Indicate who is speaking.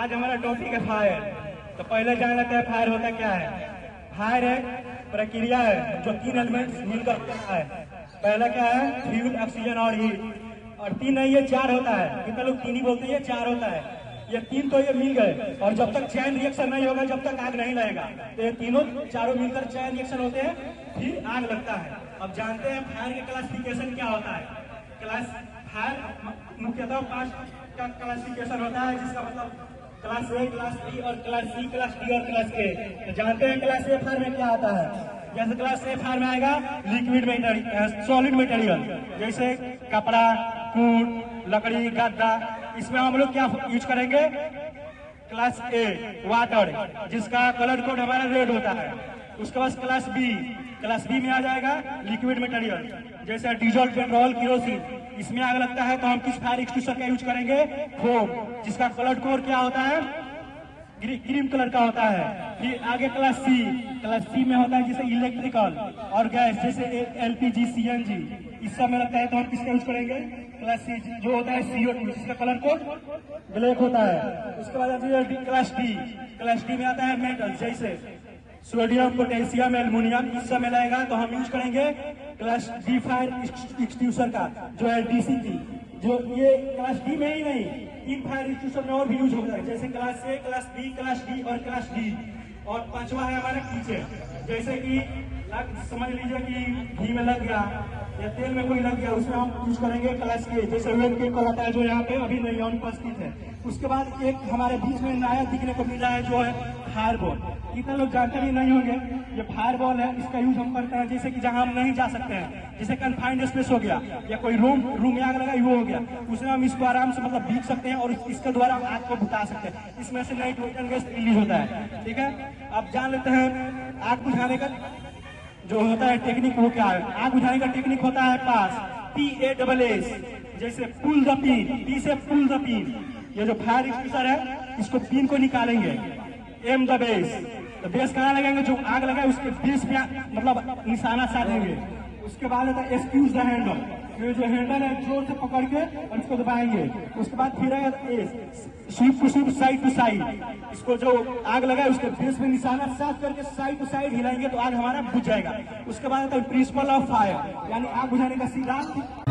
Speaker 1: आज हमारा टॉपिक है फायर। तो पहले जान लेते हैं फायर होता क्या है। फायर एक प्रक्रिया है जो 3 एलिमेंट्स मिलकर बनता है। पहला क्या है, फ्यूल, ऑक्सीजन और हीट। और 3 नहीं, ये 4 होता है। कितना लोग 3 ही बोलते हैं, ये 4 होता है। ये 3 तो ये मिल गए, और जब तक चैन रिएक्शन नहीं होगा, जब तक आग नहीं लगेगा। तो ये तीनों चारों मिलकर चैन रिएक्शन होते हैं, फिर आग लगता है। अब जानते हैं फायर के क्लासिफिकेशन क्या होता है। क्लास फायर मुख्यतः 5 का क्लासिफिकेशन होता है, जिसका मतलब क्लास ए, क्लास बी और क्लास सी, क्लास डी और क्लास ए। तो जानते हैं क्लास ए फायर में क्या आता है। जैसे क्लास ए फायर में आएगा लिक्विड मटेरियल, सॉलिड मटेरियल, जैसे कपड़ा, कूट, लकड़ी, गद्दा। इसमें हम लोग क्या यूज करेंगे, क्लास ए वाटर, जिसका कलर कोड हमारा रेड होता है। उसके बाद क्लास बी में आ जाएगा लिक्विड मटेरियल, जैसे डीजल, पेट्रोल, केरोसिन। इसमें आग लगता है तो हम किस फायर एक्सटिंग्विशर का यूज करेंगे, फोम, जिसका कलर कोड क्या होता है, क्रीम कलर का होता है। फिर आगे क्लास सी में होता है जैसे इलेक्ट्रिकल और गैस, जैसे एलपीजी, सीएनजी। इस सब में लगता है तो हम किसका यूज करेंगे, क्लास सी, जो होता है CO2, जिसका कलर कोड ब्लैक होता है। उसके बाद क्लास डी में आता है मेटल, जैसे सोडियम, पोटेशियम, एल्युमिनियम। इस सब में लगेगा तो हम यूज करेंगे क्लास डी फायर एक्सटिंग्विशर का, जो है DCP। जो ये क्लास डी में ही नहीं, 3 फायर एक्सटिंग्विशर में और भी यूज होता है, जैसे class A, class B, class D और क्लास डी। और 5वां है हमारा किचन, जैसे कि समझ लीजिए कि घी में लग गया या तेल में कोई लग गया, उसमें हम यूज करेंगे क्लास के, जैसे वेल के कल आता है, जो यहाँ पे अभी नहीं अनुपस्थित है। उसके बाद एक हमारे बीच में नया दिखने को मिला है, जो है फायर बॉल। इतने लोग जानते भी नहीं होंगे, ये फायर बॉल है। इसका यूज हम करते हैं जैसे कि जहां हम नहीं जा सकते हैं, जैसे कन्फाइंड स्पेस हो गया या कोई रूम में आग लगा, वो हो गया, उसमें हम इसको आराम से मतलब भीग सकते हैं और इसके द्वारा आग को बुझा सकते हैं। इसमें से नाइट्रोजन गैस रिलीज होता है। ठीक है, अब जान लेते हैं आग बुझाने का जो होता है टेक्निक, वो क्या है। आग बुझाने का टेक्निक होता है PASS, जैसे पुल द पिन, P से पुल द पिन। ये जो फायर एक्सटिंग्विशर है, इसको पिन को निकालेंगे, एम द बेस। तो बेस कहाँ लगाएंगे, जो आग लगाए उसके बेस पे मतलब निशाना साधेंगे। उसके बाद होता है एक्सक्यूज द हैंडल, ये जो हैंडल है जोर से पकड़ के और इसको दबाएंगे। उसके बाद फिर sweep to sweep, side to side. इसको जो आग लगाए उसके बेस में निशाना साफ करके साइड टू साइड हिलाएंगे तो आग हमारा बुझ जाएगा। उसके बाद होता है प्रिंसिपल ऑफ फायर, यानी आग बुझाने का सिद्धांत।